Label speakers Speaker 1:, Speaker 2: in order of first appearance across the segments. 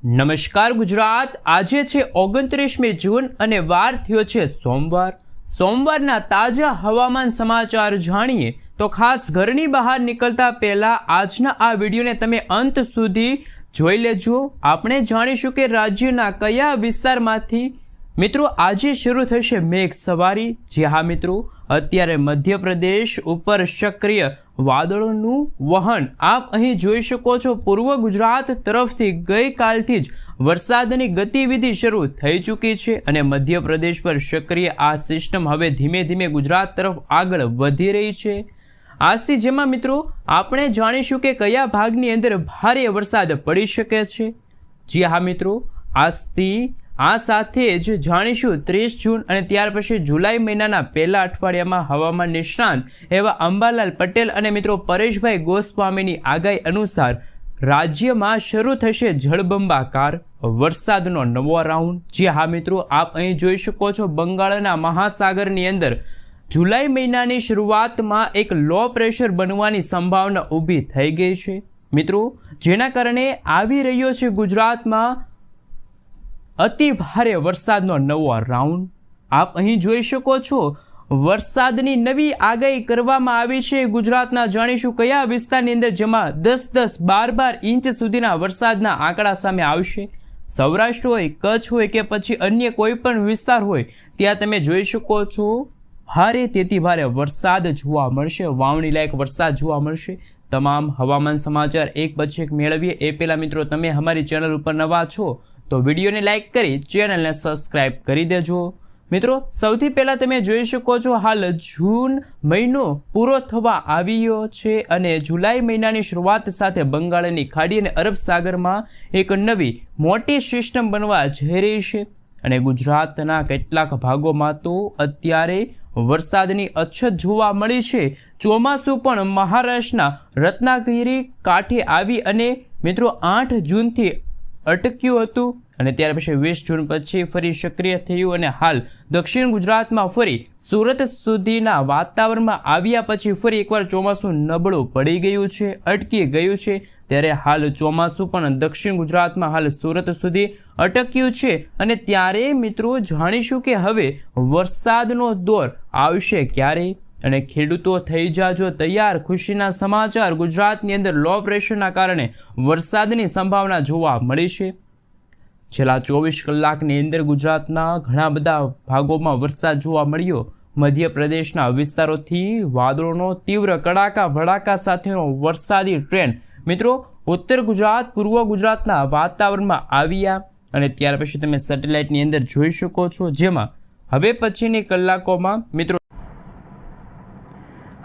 Speaker 1: નમસ્કાર ગુજરાત। આજે છે 29મી જૂન અને વાર થયો છે સોમવાર। સોમવારના તાજા હવામાન સમાચાર જાણીએ તો ખાસ ઘરની બહાર નીકળતા પહેલા આજના આ વિડીયોને તમે અંત સુધી જોઈ લેજો। આપણે જાણીશું કે રાજ્યના કયા વિસ્તારમાંથી મિત્રો આજે શરૂ થશે મેઘ સવારી। જી હા મિત્રો, અત્યારે મધ્યપ્રદેશ ઉપર સક્રિય વાદળોનું વહન આપ અહીં જોઈ શકો છો। પૂર્વ ગુજરાત તરફથી ગઈકાલથી જ વરસાદની ગતિવિધિ શરૂ થઈ ચૂકી છે અને મધ્યપ્રદેશ પર સક્રિય આ સિસ્ટમ હવે ધીમે ધીમે ગુજરાત તરફ આગળ વધી રહી છે। આજથી જેમાં મિત્રો આપણે જાણીશું કે કયા ભાગની અંદર ભારે વરસાદ પડી શકે છે। જી હા મિત્રો, આજથી આ સાથે જ જાણીશું 30 જૂન અને ત્યાર પછી જુલાઈ મહિનાના પહેલા અઠવાડિયામાં હવામાન નિષ્ણાંત એવા અંબાલાલ પટેલ અને મિત્રો પરેશભાઈ ગોસ્વામીની આગાહી અનુસાર રાજ્યમાં શરૂ થશે જળબંબાકાર વરસાદનો નવો રાઉન્ડ। જી હા મિત્રો, આપ અહીં જોઈ શકો છો બંગાળના મહાસાગરની અંદર જુલાઈ મહિનાની શરૂઆતમાં એક લો પ્રેશર બનવાની સંભાવના ઊભી થઈ ગઈ છે મિત્રો, જેના કારણે આવી રહ્યો છે ગુજરાતમાં અતિ ભારે વરસાદનો નવો રાઉન્ડ। આપ અહીં જોઈ શકો છો વરસાદની નવી આગાહી કરવામાં આવી છે। ગુજરાતના જાણીશું કયા વિસ્તારની અંદર જેમાં 10-10, 12-12 ઇંચ સુધીના વરસાદના આંકડા સામે આવશે। સૌરાષ્ટ્ર હોય, કચ્છ હોય કે પછી અન્ય કોઈ પણ વિસ્તાર હોય ત્યાં તમે જોઈ શકો છો ભારે તેથી ભારે વરસાદ જોવા મળશે, વાવણી લાયક વરસાદ જોવા મળશે। તમામ હવામાન સમાચાર એક પછી એક મેળવીએ એ પહેલાં મિત્રો તમે અમારી ચેનલ ઉપર નવા છો તો વિડીયોને લાઇક કરી ચેનલને સબસ્ક્રાઇબ કરી દેજો। મિત્રો સૌથી પહેલાં તમે જોઈ શકો છો હાલ જૂન મહિનો પૂરો થવા આવ્યો છે અને જુલાઈ મહિનાની શરૂઆત સાથે બંગાળની ખાડી અને અરબ સાગરમાં એક નવી મોટી સિસ્ટમ બનવા જઈ રહી છે અને ગુજરાતના કેટલાક ભાગોમાં તો અત્યારે વરસાદની અછત જોવા મળી છે। ચોમાસું પણ મહારાષ્ટ્રના રત્નાગિરી કાંઠે આવી અને મિત્રો 8 જૂનથી અટક્યું હતું અને ત્યાર પછી 20 જૂન પછી ફરી સક્રિય થયું અને હાલ દક્ષિણ ગુજરાતમાં ફરી સુરત સુધીના વાતાવરણમાં આવ્યા પછી ફરી એકવાર ચોમાસું નબળું પડી ગયું છે, અટકી ગયું છે। ત્યારે હાલ ચોમાસું પણ દક્ષિણ ગુજરાતમાં હાલ સુરત સુધી અટક્યું છે અને ત્યારે મિત્રો જાણીશું કે હવે વરસાદનો દોર આવશે ક્યારે અને ખેડૂતો થઈ જાજો તૈયાર। ખુશીના સમાચાર, ગુજરાતની અંદર લો પ્રેશરના કારણે વરસાદની સંભાવના જોવા મળી છે। છેલ્લા 24 કલાકની અંદર ગુજરાતના ઘણા બધા ભાગોમાં વરસાદ જોવા મળ્યો। મધ્યપ્રદેશના વિસ્તારોથી વાદળોનો તીવ્ર કડાકા ભડાકા સાથેનો વરસાદી ટ્રેન્ડ મિત્રો ઉત્તર ગુજરાત, પૂર્વ ગુજરાતના વાતાવરણમાં આવ્યા અને ત્યાર પછી તમે સેટેલાઇટની અંદર જોઈ શકો છો જેમાં હવે પછીની કલાકોમાં મિત્રો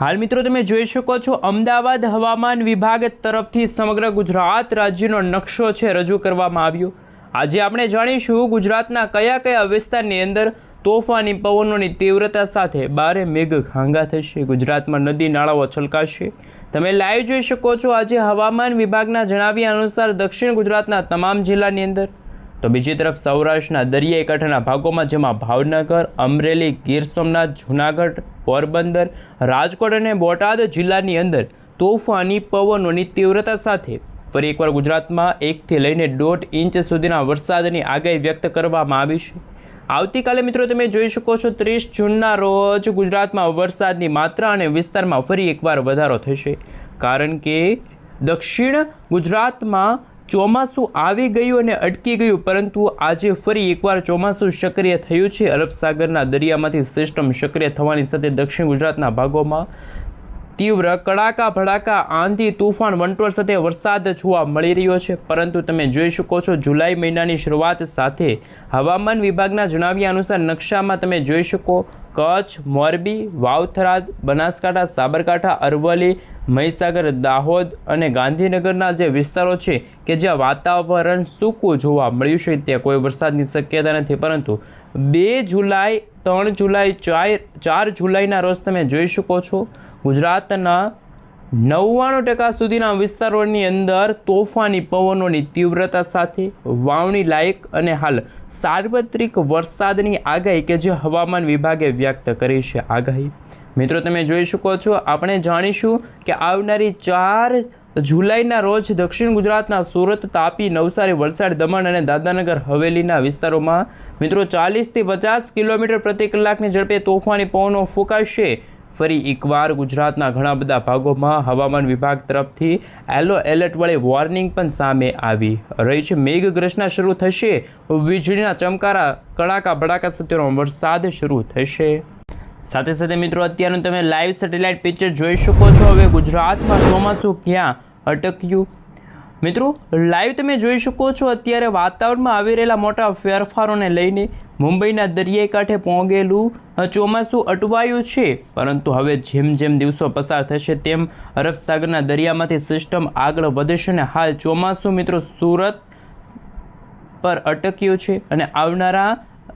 Speaker 1: હાલ મિત્રો તમે જોઈ શકો છો અમદાવાદ હવામાન વિભાગ તરફથી સમગ્ર ગુજરાત રાજ્યનો નકશો છે રજૂ કરવામાં આવ્યો। આજે આપણે જાણીશું ગુજરાતના કયા કયા વિસ્તારની અંદર તોફાની પવનોની તીવ્રતા સાથે ભારે મેઘખાંગા થશે, ગુજરાતમાં નદી નાળાઓ છલકાશે। તમે લાઈવ જોઈ શકો છો આજે હવામાન વિભાગના જણાવ્યા અનુસાર દક્ષિણ ગુજરાતના તમામ જિલ્લાની અંદર તો બીજી તરફ સૌરાષ્ટ્રના દરિયાઈ કાંઠાના ભાગોમાં જેમાં ભાવનગર, અમરેલી, ગીર સોમનાથ, જૂનાગઢ, પોરબંદર, રાજકોટ અને બોટાદ જિલ્લાની અંદર તોફાની પવનોની તીવ્રતા સાથે ફરી એકવાર ગુજરાતમાં 1 થી લઈને 1.5 ઇંચ સુધીના વરસાદની આગાહી વ્યક્ત કરવામાં આવી છે। આવતીકાલે મિત્રો તમે જોઈ શકો છો 30 જૂનના રોજ ગુજરાતમાં વરસાદની માત્રા અને વિસ્તારમાં ફરી એકવાર વધારો થશે કારણ કે દક્ષિણ ગુજરાતમાં ચોમાસું આવી ગયું અને અટકી ગયું પરંતુ આજે ફરી એકવાર ચોમાસું સક્રિય થયું છે। અરબ સાગરના દરિયામાંથી સિસ્ટમ સક્રિય થવાની સાથે દક્ષિણ ગુજરાતના ભાગોમાં તીવ્ર કડાકા ભડાકા આંધી તૂફાન વંટોળ સાથે વરસાદ જોવા મળી રહ્યો છે પરંતુ તમે જોઈ શકો છો જુલાઈ મહિનાની શરૂઆત સાથે હવામાન વિભાગના જણાવ્યા અનુસાર નકશામાં તમે જોઈ શકો કચ્છ, મોરબી, વાવથરાદ, બનાસકાંઠા, સાબરકાંઠા, અરવલ્લી, મહીસાગર, દાહોદ અને ગાંધીનગરના જે વિસ્તારો છે કે જ્યાં વાતાવરણ સૂકું જોવા મળ્યું છે ત્યાં કોઈ વરસાદની શક્યતા નથી પરંતુ 2 જુલાઈ, 3 જુલાઈ, 4 જુલાઈના રોજ તમે જોઈ શકો છો ગુજરાતના 99% સુધીના વિસ્તારોની અંદર તોફાની પવનોની તીવ્રતા સાથે વાવણી લાયક અને હાલ સાર્વત્રિક વરસાદની આગાહી કે જે હવામાન વિભાગે વ્યક્ત કરી છે આગાહી। મિત્રો તમે જોઈ શકો છો આપણે જાણીશું કે આવનારી 4 જુલાઈના રોજ દક્ષિણ ગુજરાતના સુરત, તાપી, નવસારી, વલસાડ, દમણ અને દાદરાનગર હવેલીના વિસ્તારોમાં મિત્રો 40થી 50 કિલોમીટર પ્રતિ કલાકની ઝડપે તોફાની પવનો ફૂંકાશે. ફરી એકવાર ગુજરાતના ઘણા બધા ભાગોમાં હવામાન વિભાગ તરફથી યલો એલર્ટવાળી વોર્નિંગ પણ સામે આવી રહી છે. મેઘગર્જના શરૂ થશે, વીજળીના ચમકારા, કડાકા ભડાકા સાથેનો વરસાદ શરૂ થશે. સાથે સાથે મિત્રો અત્યારનું તમે લાઈવ સેટેલાઇટ પિક્ચર જોઈ શકો છો. હવે ગુજરાતમાં ચોમાસું ક્યાં અટક્યું? મિત્રો લાઈવ તમે જોઈ શકો છો અત્યારે વાતાવરણમાં આવી રહેલા મોટા ફેરફારોને લઈને મુંબઈના દરિયાઈ કાંઠે પહોંચેલું ચોમાસું અટવાયું છે. પરંતુ હવે જેમ જેમ દિવસો પસાર થશે તેમ અરબ સાગરના દરિયામાંથી સિસ્ટમ આગળ વધશે અને હાલ ચોમાસું મિત્રો સુરત પર અટક્યું છે અને આવનારા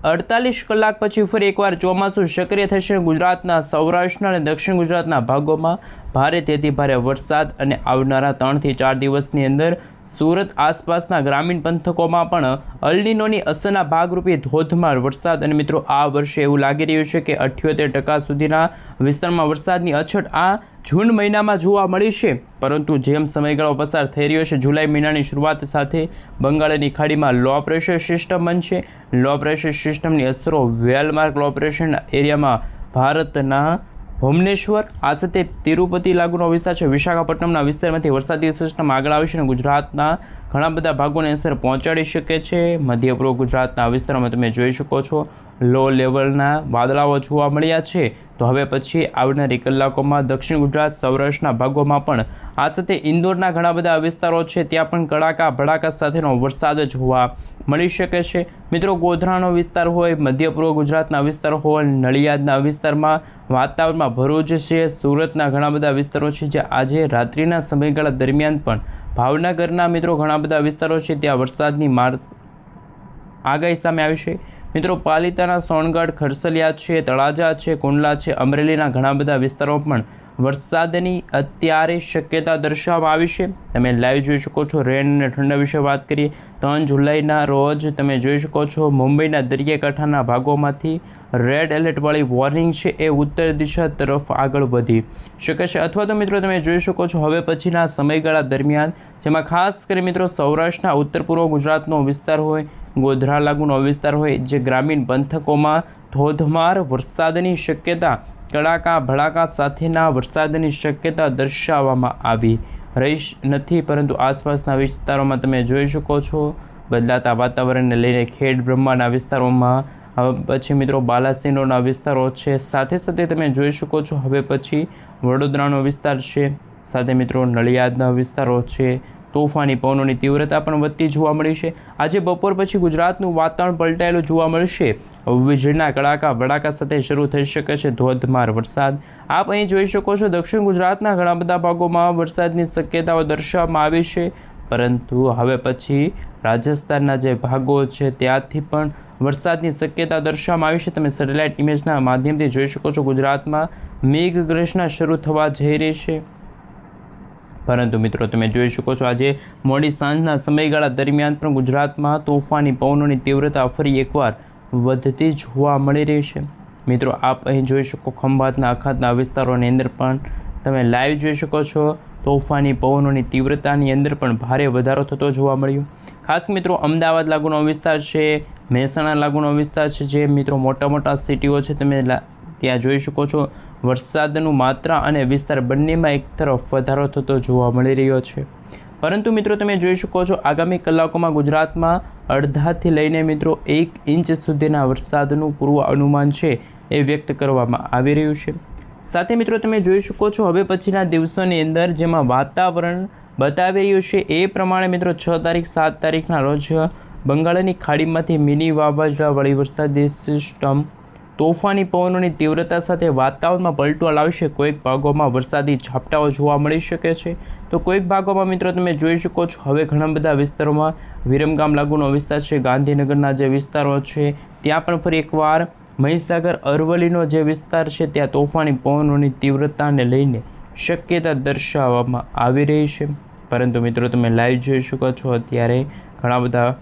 Speaker 1: 48 કલાક પછી ફરી એકવાર ચોમાસું સક્રિય થશે. ગુજરાતના સૌરાષ્ટ્રના અને દક્ષિણ ગુજરાતના ભાગોમાં ભારેથી ભારે વરસાદ અને આવનારા 3 થી 4 દિવસની અંદર સુરત આસપાસના ગ્રામીણ પંથકોમાં પણ અલ્નીનોની અસરના ભાગરૂપે ધોધમાર વરસાદ. અને મિત્રો આ વર્ષે એવું લાગી રહ્યું છે કે 78% સુધીના વિસ્તારમાં વરસાદની અછત આ જૂન મહિનામાં જોવા મળી છે. પરંતુ જેમ સમયગાળો પસાર થઈ રહ્યો છે, જુલાઈ મહિનાની શરૂઆત સાથે બંગાળની ખાડીમાં લો પ્રેશર સિસ્ટમ બનશે. લો પ્રેશર સિસ્ટમની અસરો વેલમાર્ક લો પ્રેશર એરિયામાં ભારતના ભુવનેશ્વર આ સાથે તિરુપતિ લાગુનો વિસ્તાર છે, વિશાખાપટ્ટનમના વિસ્તારમાંથી વરસાદી સિસ્ટમ આગળ આવશે અને ગુજરાતના ઘણા બધા ભાગોને અસર પહોંચાડી શકે છે. મધ્ય પૂર્વ ગુજરાતના વિસ્તારોમાં તમે જોઈ શકો છો લો લેવલના વાદળાઓ જોવા મળ્યા છે. તો હવે પછી આવનારી કલાકોમાં દક્ષિણ ગુજરાત, સૌરાષ્ટ્રના ભાગોમાં પણ આ સાથે ઇન્દોરના ઘણા બધા વિસ્તારો છે ત્યાં પણ કડાકા ભડાકા સાથેનો વરસાદ જોવા મળી શકે છે. મિત્રો ગોધરાનો વિસ્તાર હોય, મધ્ય પૂર્વ ગુજરાતના વિસ્તાર હોય, નડિયાદના વિસ્તારમાં વાતાવરણમાં ભરૂચ છે, સુરતના ઘણા બધા વિસ્તારો છે જે આજે રાત્રિના સમયગાળા દરમિયાન પણ ભાવનગરના મિત્રો ઘણા બધા વિસ્તારો છે ત્યાં વરસાદની આગાહી સામે આવી છે. મિત્રો પાલિતાના સોનગઢ, ખરસલિયા છે, તળાજા છે, કુંડલા છે, અમરેલીના ઘણા બધા વિસ્તારો પણ વરસાદની અત્યારે શક્યતા દર્શાવવામાં આવી છે. તમે લાઈવ જોઈ શકો છો. રેન અને ઠંડા વિશે વાત કરીએ 3 જુલાઈના રોજ તમે જોઈ શકો છો મુંબઈના દરિયાકાંઠાના ભાગોમાંથી રેડ એલર્ટવાળી વોર્નિંગ છે એ ઉત્તર દિશા તરફ આગળ વધી શકે છે. અથવા તો મિત્રો તમે જોઈ શકો છો હવે પછીના સમયગાળા દરમિયાન જેમાં ખાસ કરી મિત્રો સૌરાષ્ટ્રના ઉત્તર પૂર્વ ગુજરાતનો વિસ્તાર હોય, ગોધરા લાગુનો વિસ્તાર હોય, જે ગ્રામીણ પંથકોમાં ધોધમાર વરસાદની શક્યતા, કડાકા ભડાકા સાથેના વરસાદની શક્યતા દર્શાવવામાં આવી રહી નથી. પરંતુ આસપાસના વિસ્તારોમાં તમે જોઈ શકો છો બદલાતા વાતાવરણને લઈને ખેડ બ્રહ્માના વિસ્તારોમાં, હવે પછી મિત્રો બાલાસિનોરના વિસ્તારો છે, સાથે સાથે તમે જોઈ શકો છો હવે પછી વડોદરાનો વિસ્તાર છે, સાથે મિત્રો નડિયાદના વિસ્તારો છે. તોફાની પવનોની તીવ્રતા પણ વધતી જોવા મળી છે. આજે બપોર પછી ગુજરાતનું વાતાવરણ પલટાયેલું જોવા મળશે. વીજળીના કડાકા ભડાકા સાથે શરૂ થઈ શકે છે ધોધમાર વરસાદ. આપ અહીં જોઈ શકો છો દક્ષિણ ગુજરાતના ઘણા બધા ભાગોમાં વરસાદની શક્યતાઓ દર્શાવવામાં આવી છે. પરંતુ હવે પછી રાજસ્થાનના જે ભાગો છે ત્યાંથી પણ વરસાદની શક્યતા દર્શાવવામાં આવી છે. તમે સેટેલાઇટ ઇમેજના માધ્યમથી જોઈ શકો છો ગુજરાતમાં મેઘગર્જના શરૂ થવા જઈ રહી છે. પરંતુ મિત્રો તમે જોઈ શકો છો આજે મોડી સાંજના સમયગાળા દરમિયાન પણ ગુજરાતમાં તોફાની પવનોની તીવ્રતા ફરી એકવાર વધતી જોવા મળી રહી છે. મિત્રો આપ અહીં જોઈ શકો ખંભાતના અખાતના વિસ્તારોની અંદર પણ તમે લાઈવ જોઈ શકો છો તોફાની પવનોની તીવ્રતાની અંદર પણ ભારે વધારો થતો જોવા મળ્યો. ખાસ મિત્રો અમદાવાદ લાગુનો વિસ્તાર છે, મહેસાણા લાગુનો વિસ્તાર છે, જે મિત્રો મોટા મોટા સિટીઓ છે તમે ત્યાં જોઈ શકો છો વરસાદનું માત્રા અને વિસ્તાર બંનેમાં એક તરફ વધારો થતો જોવા મળી રહ્યો છે. પરંતુ મિત્રો તમે જોઈ શકો છો આગામી કલાકોમાં ગુજરાતમાં અડધાથી લઈને મિત્રો 1 ઇંચ સુધીના વરસાદનું પૂર્વ અનુમાન છે એ વ્યક્ત કરવામાં આવી રહ્યું છે. સાથે મિત્રો તમે જોઈ શકો છો હવે પછીના દિવસોની અંદર જેમાં વાતાવરણ બતાવી રહ્યું છે એ પ્રમાણે મિત્રો 6 તારીખ 7 તારીખના રોજ બંગાળની ખાડીમાંથી મિની વાવાઝોડાવાળી વરસાદી સિસ્ટમ તોફાની પવનોની તીવ્રતા સાથે વાતાવરણમાં પલટો લાવશે. કોઈક ભાગોમાં વરસાદી ઝાપટાઓ જોવા મળી શકે છે, તો કોઈક ભાગોમાં મિત્રો તમે જોઈ શકો છો હવે ઘણા બધા વિસ્તારોમાં વિરમગામ લાગુનો વિસ્તાર છે, ગાંધીનગરના જે વિસ્તારો છે ત્યાં પણ ફરી એકવાર મહીસાગર, અરવલ્લીનો જે વિસ્તાર છે ત્યાં તોફાની પવનોની તીવ્રતાને લઈને શક્યતા દર્શાવવામાં આવી રહી છે. પરંતુ મિત્રો તમે લાઈવ જોઈ શકો છો અત્યારે ઘણા બધા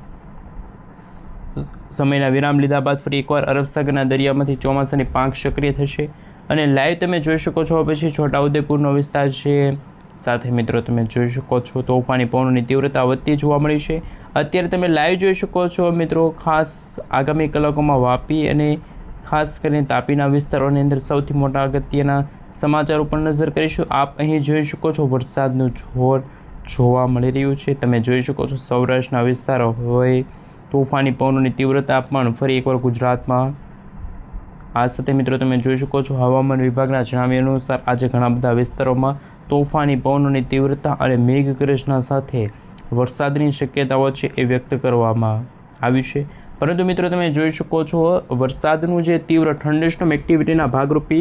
Speaker 1: સમયના વિરામ લીધા બાદ ફરી એકવાર અરબ સાગરના દરિયામાંથી ચોમાસાની પાંખ સક્રિય થશે અને લાઈવ તમે જોઈ શકો છો પછી છોટાઉદેપુરનો વિસ્તાર છે, સાથે મિત્રો તમે જોઈ શકો છો તોફાની પવનોની તીવ્રતા વધતી જોવા મળી છે. અત્યારે તમે લાઈવ જોઈ શકો છો મિત્રો. ખાસ આગામી કલાકોમાં વાપી અને ખાસ કરીને તાપીના વિસ્તારોની અંદર સૌથી મોટા અગત્યના સમાચાર ઉપર નજર કરીશું. આપ અહીં જોઈ શકો છો વરસાદનું જોર જોવા મળી રહ્યું છે. તમે જોઈ શકો છો સૌરાષ્ટ્રના વિસ્તારો હોય તોફાની પવનોની તીવ્રતા પણ ફરી એકવાર ગુજરાતમાં. આ સાથે મિત્રો તમે જોઈ શકો છો હવામાન વિભાગના જણાવ્યા અનુસાર આજે ઘણા બધા વિસ્તારોમાં તોફાની પવનોની તીવ્રતા અને મેઘગર્જના સાથે વરસાદની શક્યતાઓ છે એ વ્યક્ત કરવામાં આવી છે. પરંતુ મિત્રો તમે જોઈ શકો છો વરસાદનું જે તીવ્ર થંડરસ્ટોર્મ એક્ટિવિટીના ભાગરૂપે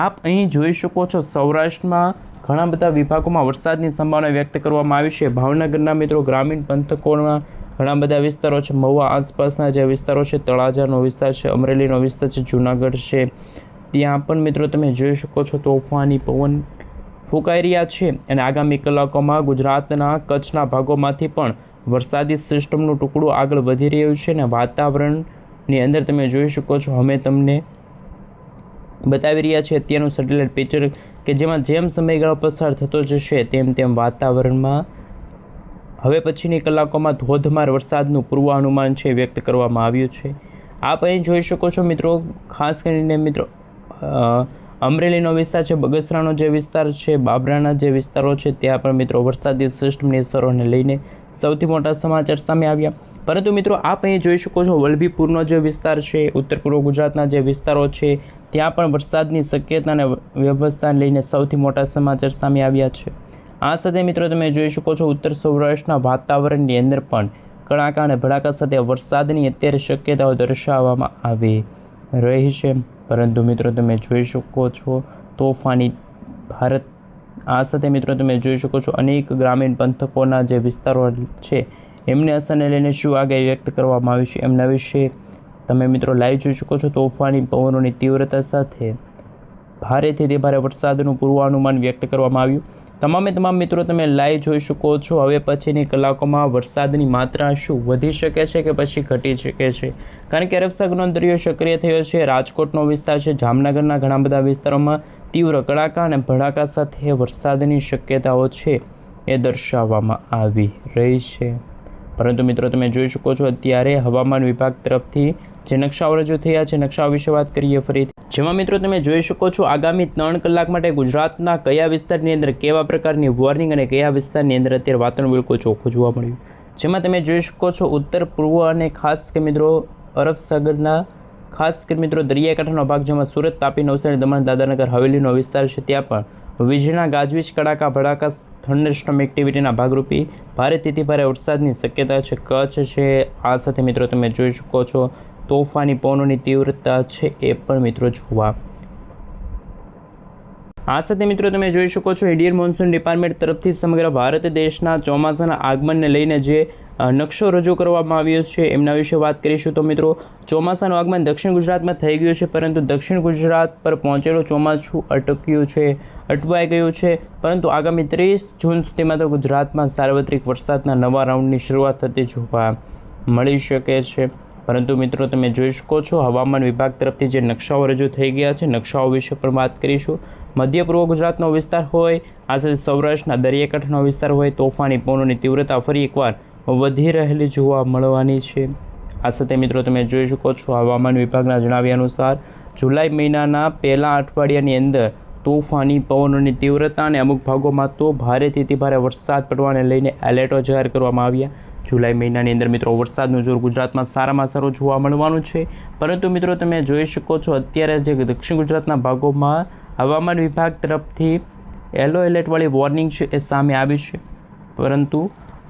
Speaker 1: આપ અહીં જોઈ શકો છો સૌરાષ્ટ્રમાં ઘણા બધા વિભાગોમાં વરસાદની સંભાવના વ્યક્ત કરવામાં આવી છે. ભાવનગરના મિત્રો ગ્રામીણ પંથકોના ઘણા બધા વિસ્તારો છે, મહુવા આસપાસના જે વિસ્તારો છે, તળાજાનો વિસ્તાર છે, અમરેલીનો વિસ્તાર છે, જૂનાગઢ છે, ત્યાં પણ મિત્રો તમે જોઈ શકો છો તોફાની પવન ફૂંકાઈ રહ્યા છે. અને આગામી કલાકોમાં ગુજરાતના કચ્છના ભાગોમાંથી પણ વરસાદી સિસ્ટમનું ટુકડું આગળ વધી રહ્યું છે. અને વાતાવરણની અંદર તમે જોઈ શકો છો અમે તમને બતાવી રહ્યા છીએ અત્યારનું સેટેલાઇટ પિક્ચર કે જેમાં જેમ સમયગાળો પસાર થતો જશે તેમ તેમ વાતાવરણમાં હવે પછીની કલાકોમાં ધોધમાર વરસાદનું પૂર્વાનુમાન છે વ્યક્ત કરવામાં આવ્યું છે. આપ અહીં જોઈ શકો છો મિત્રો. ખાસ કરીને મિત્રો અમરેલીનો વિસ્તાર છે, બગસરાનો જે વિસ્તાર છે, બાબરાના જે વિસ્તારો છે ત્યાં પણ મિત્રો વરસાદી સિસ્ટમની અસરોને લઈને સૌથી મોટા સમાચાર સામે આવ્યા. પરંતુ મિત્રો આપ અહીં જોઈ શકો છો વલભીપુરનો જે વિસ્તાર છે, ઉત્તર પૂર્વ ગુજરાતના જે વિસ્તારો છે ત્યાં પણ વરસાદની શક્યતા અને વ્યવસ્થાને લઈને સૌથી મોટા સમાચાર સામે આવ્યા છે. આ સાથે મિત્રો તમે જોઈ શકો છો ઉત્તર સૌરાષ્ટ્રના વાતાવરણની અંદર પણ કડાકા અને ભડાકા સાથે વરસાદની અત્યારે શક્યતાઓ દર્શાવવામાં આવી રહી છે. પરંતુ મિત્રો તમે જોઈ શકો છો તોફાની ભારત. આ સાથે મિત્રો તમે જોઈ શકો છો અનેક ગ્રામીણ પંથકોના જે વિસ્તારો છે એમને અસરને લઈને શું આગાહી વ્યક્ત કરવામાં આવી છે એમના વિશે તમે મિત્રો લાઈવ જોઈ શકો છો. તોફાની પવનોની તીવ્રતા સાથે ભારેથી તે ભારે વરસાદનું પૂર્વાનુમાન વ્યક્ત કરવામાં આવ્યું. તમામ મિત્રો તમે લાઈવ જોઈ શકો છો. હવે પછીની કલાકોમાં વરસાદની માત્રા શું વધી શકે છે કે પછી ઘટી શકે છે, કારણ કે અરબ સાગરનો દરિયો સક્રિય થયો છે. રાજકોટનો વિસ્તાર છે, જામનગરના ઘણા બધા વિસ્તારોમાં તીવ્ર કડાકા અને ભડાકા સાથે વરસાદની શક્યતાઓ છે એ દર્શાવવામાં આવી રહી છે. પરંતુ મિત્રો તમે જોઈ શકો છો અત્યારે હવામાન વિભાગ તરફથી જે નકશાઓ રજૂ થયા છે નકશાઓ વિશે વાત કરીએ ફરીથી, જેમાં મિત્રો તમે જોઈ શકો છો આગામી 3 કલાક માટે ગુજરાતના કયા વિસ્તારની અંદર કેવા પ્રકારની વોર્નિંગ અને કયા વિસ્તારની અંદર અત્યારે વાતાવરણ બિલકુલ ચોખ્ખું જોવા મળ્યું. જેમાં તમે જોઈ શકો છો ઉત્તર પૂર્વ અને ખાસ કે મિત્રો અરબ સાગરના ખાસ કે મિત્રો દરિયાકાંઠાનો ભાગ જેમાં સુરત, તાપી, નવસારી, દમણ, દાદરાનગર હવેલીનો વિસ્તાર છે ત્યાં પણ વીજળીના ગાજવીજ, કડાકા ભડાકા, થંડરસ્ટોર્મ એક્ટિવિટીના ભાગરૂપે ભારેથી ભારે વરસાદની શક્યતા છે. કચ્છ છે. આ સાથે મિત્રો તમે જોઈ શકો છો તોફાની પવનોની તીવ્રતા છે એ પણ મિત્રો જોવા. આ સાથે મિત્રો તમે જોઈ શકો છો ઇન્ડિયન મોન્સૂન ડિપાર્ટમેન્ટ તરફથી સમગ્ર ભારત દેશના ચોમાસાના આગમનને લઈને જે નકશો રજૂ કરવામાં આવ્યો છે એમના વિશે વાત કરીશું. તો મિત્રો ચોમાસાનું આગમન દક્ષિણ ગુજરાતમાં થઈ ગયું છે, પરંતુ દક્ષિણ ગુજરાત પર પહોંચેલું ચોમાસું અટવાઈ ગયું છે. પરંતુ આગામી 30 જૂન સુધીમાં તો ગુજરાતમાં સાર્વત્રિક વરસાદના નવા રાઉન્ડની શરૂઆત થતી જોવા મળી શકે છે. પરંતુ મિત્રો તમે જોઈ શકો છો હવામાન વિભાગ તરફથી જે નકશાઓ રજૂ થઈ ગયા છે નકશાઓ વિશે પણ વાત કરીશું. મધ્ય પૂર્વ ગુજરાતનો વિસ્તાર હોય, આ સાથે સૌરાષ્ટ્રના દરિયાકાંઠાનો વિસ્તાર હોય, તોફાની પવનોની તીવ્રતા ફરી એકવાર વધી રહેલી જોવા મળવાની છે. આ સાથે મિત્રો તમે જોઈ શકો છો હવામાન વિભાગના જણાવ્યા અનુસાર જુલાઈ મહિનાના પહેલા અઠવાડિયાની અંદર તોફાની પવનોની તીવ્રતા અને અમુક ભાગોમાં તો ભારેથી ભારે વરસાદ પડવાને લઈને એલર્ટો જાહેર કરવામાં આવ્યા. જુલાઈ મહિનાની અંદર મિત્રો વરસાદનું જોર ગુજરાતમાં સારામાં સારું જોવા મળવાનું છે. પરંતુ મિત્રો તમે જોઈ શકો છો અત્યારે જે દક્ષિણ ગુજરાતના ભાગોમાં હવામાન વિભાગ તરફથી યલો એલર્ટવાળી વોર્નિંગ છે એ સામે આવી છે. પરંતુ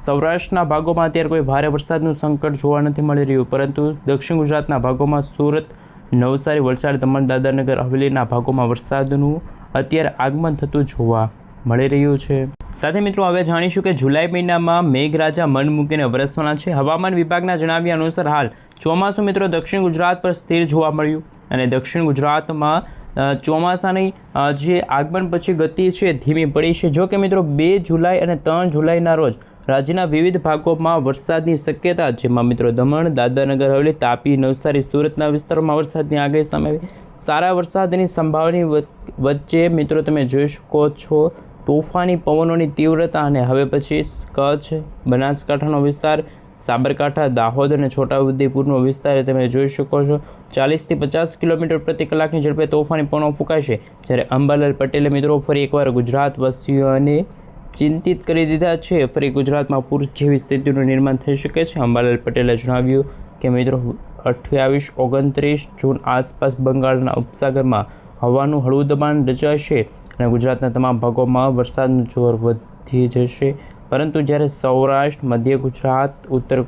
Speaker 1: સૌરાષ્ટ્રના ભાગોમાં અત્યારે કોઈ ભારે વરસાદનું સંકટ જોવા નથી મળી રહ્યું. પરંતુ દક્ષિણ ગુજરાતના ભાગોમાં સુરત, નવસારી, વલસાડ, દમણ, દાદરાનગર હવેલીના ભાગોમાં વરસાદનું અત્યારે આગમન થતું જોવા મળી રહ્યું છે. સાથે મિત્રો હવે જાણીશું કે જુલાઈ મહિનામાં મેઘરાજા મન મૂકીને વરસવાના છે. હવામાન વિભાગના જણાવ્યા અનુસાર હાલ ચોમાસું મિત્રો દક્ષિણ ગુજરાત પર સ્થિર જોવા મળ્યું અને દક્ષિણ ગુજરાતમાં ચોમાસાની જે આગમન પછી ગતિ છે ધીમી પડી છે. જો કે મિત્રો 2 જુલાઈ અને 3 જુલાઈના રોજ રાજ્યના વિવિધ ભાગોમાં વરસાદની શક્યતા, જેમાં મિત્રો દમણ, દાદરાનગર હવેલી, તાપી, નવસારી, સુરતના વિસ્તારોમાં વરસાદની આગાહી સામે આવી. સારા વરસાદની સંભાવનાની વચ્ચે મિત્રો તમે જોઈ શકો છો તોફાની પવનોની તીવ્રતા અને હવે પછી કચ્છ, બનાસકાંઠાનો વિસ્તાર, સાબરકાંઠા, દાહોદ અને છોટાઉદેપુરનો વિસ્તાર તમે જોઈ શકો છો 40 થી 50 કિલોમીટર પ્રતિ કલાકની ઝડપે તોફાની પવનો ફૂંકાશે. જ્યારે અંબાલાલ પટેલે મિત્રો ફરી એકવાર ગુજરાત વાસીઓને ચિંતિત કરી દીધા છે. ફરી ગુજરાતમાં પૂર જેવી સ્થિતિનું નિર્માણ થઈ શકે છે. અંબાલાલ પટેલે જણાવ્યું કે મિત્રો 28-29 જૂન આસપાસ બંગાળના ઉપસાગરમાં હવાનું હળવું દબાણ રચાશે અને ગુજરાતના તમામ ભાગોમાં વરસાદનું જોર વધી જશે. પરંતુ જ્યારે સૌરાષ્ટ્ર, મધ્ય ગુજરાત, ઉત્તર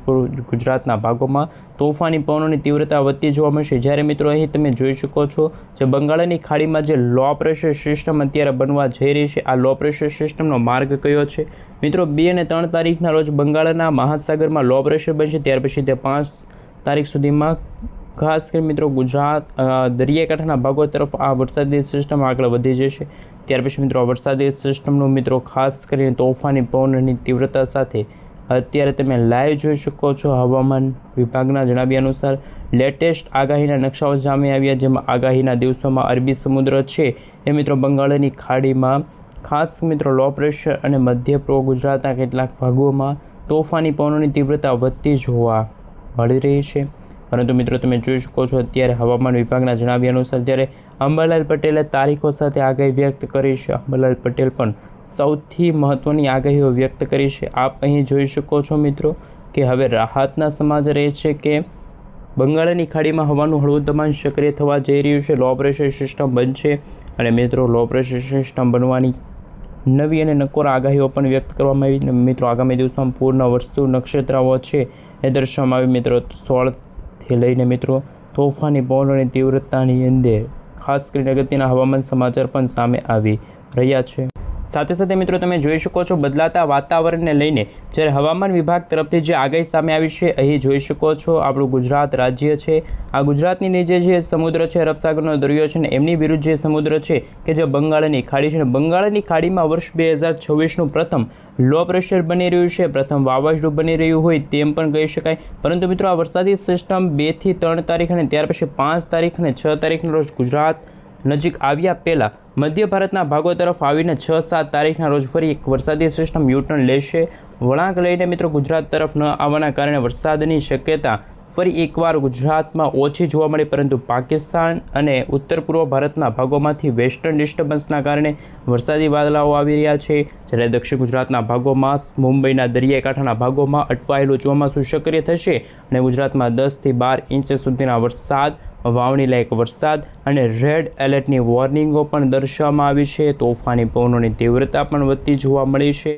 Speaker 1: ગુજરાતના ભાગોમાં તોફાની પવનોની તીવ્રતા વધતી જોવા મળશે. જ્યારે મિત્રો અહીં તમે જોઈ શકો છો જે બંગાળની ખાડીમાં જે લો પ્રેશર સિસ્ટમ અત્યારે બનવા જઈ રહી છે, આ લો પ્રેશર સિસ્ટમનો માર્ગ કયો છે મિત્રો? 2 અને 3 તારીખના રોજ બંગાળના મહાસાગરમાં લો પ્રેશર બનશે. ત્યાર પછી તે 5 તારીખ સુધીમાં ખાસ કરી મિત્રો ગુજરાત દરિયાકાંઠાના ભાગો તરફ આ વરસાદી સિસ્ટમ આગળ વધી જશે. ત્યાર પછી મિત્રો વરસાદી સિસ્ટમનું મિત્રો ખાસ કરીને તોફાની પવનની તીવ્રતા સાથે અત્યારે તમે લાઈવ જોઈ શકો છો. હવામાન વિભાગના જણાવ્યા અનુસાર લેટેસ્ટ આગાહીના નકશાઓ સામે આવ્યા, જેમાં આગાહીના દિવસોમાં અરબી સમુદ્ર છે એ મિત્રો બંગાળની ખાડીમાં ખાસ મિત્રો લો પ્રેશર અને મધ્ય પૂર્વ ગુજરાતના કેટલાક ભાગોમાં તોફાની પવનોની તીવ્રતા વધતી જોવા મળી રહી છે. પરંતુ મિત્રો તમે જોઈ શકો છો અત્યારે હવામાન વિભાગના જણાવ્યા અનુસાર જ્યારે અંબાલાલ પટેલે તારીખો સાથે આગાહી વ્યક્ત કરી છે. અંબાલાલ પટેલ પણ સૌથી મહત્ત્વની આગાહીઓ વ્યક્ત કરી છે. આપ અહીં જોઈ શકો છો મિત્રો કે હવે રાહતના સમાચાર એ છે કે બંગાળની ખાડીમાં હવાનું હળવું દબાણ સક્રિય થવા જઈ રહ્યું છે. લો પ્રેશર સિસ્ટમ બનશે અને મિત્રો લો પ્રેશર સિસ્ટમ બનવાની નવી અને નકોર આગાહીઓ પણ વ્યક્ત કરવામાં આવી. મિત્રો આગામી દિવસોમાં પૂર્ણ વસ્તુ નક્ષત્રાઓ છે એ દર્શાવવામાં આવી. મિત્રો 16થી લઈને મિત્રો તોફાની પવનોની તીવ્રતાની અંદર ખાસ કરીને અગત્યના હવામાન સમાચાર પણ સામે આવી રહ્યા છે. સાથે સાથે મિત્રો તમે જોઈ શકો છો બદલાતા વાતાવરણને લઈને જ્યારે હવામાન વિભાગ તરફથી જે આગાહી સામે આવી છે, અહીં જોઈ શકો છો આપણું ગુજરાત રાજ્ય છે. આ ગુજરાતની નીચે જે સમુદ્ર છે, અરબ સાગરનો દરિયો છે, ને એમની વિરુદ્ધ જે સમુદ્ર છે કે જે બંગાળની ખાડી છે, ને બંગાળની ખાડીમાં વર્ષ 2026નું પ્રથમ લો પ્રેશર બની રહ્યું છે, પ્રથમ વાવાઝોડું બની રહ્યું હોય તેમ પણ કહી શકાય. પરંતુ મિત્રો આ વરસાદી સિસ્ટમ 2 થી 3 તારીખ અને ત્યાર પછી 5 તારીખ અને 6 તારીખના રોજ ગુજરાત નજીક આવ્યા પહેલાં મધ્ય ભારતના ભાગો તરફ આવીને 6-7 તારીખના રોજ ફરી એક વરસાદી સિસ્ટમ યુટર્ન લેશે. વળાંક લઈને મિત્રો ગુજરાત તરફ ન આવવાના કારણે વરસાદની શક્યતા ફરી એકવાર ગુજરાતમાં ઓછી જોવા મળી. પરંતુ પાકિસ્તાન અને ઉત્તર પૂર્વ ભારતના ભાગોમાંથી વેસ્ટર્ન ડિસ્ટર્બન્સના કારણે વરસાદી વાદળાઓ આવી રહ્યા છે. જ્યારે દક્ષિણ ગુજરાતના ભાગોમાં, મુંબઈના દરિયાકાંઠાના ભાગોમાં અટવાયેલું ચોમાસું સક્રિય થશે અને ગુજરાતમાં 10 થી 12 ઇંચ સુધીના વરસાદ, વાવણી લાયક વરસાદ અને રેડ એલર્ટની વોર્નિંગો પણ દર્શાવવામાં આવી છે. તોફાની પવનોની તીવ્રતા પણ વધતી જોવા મળી છે.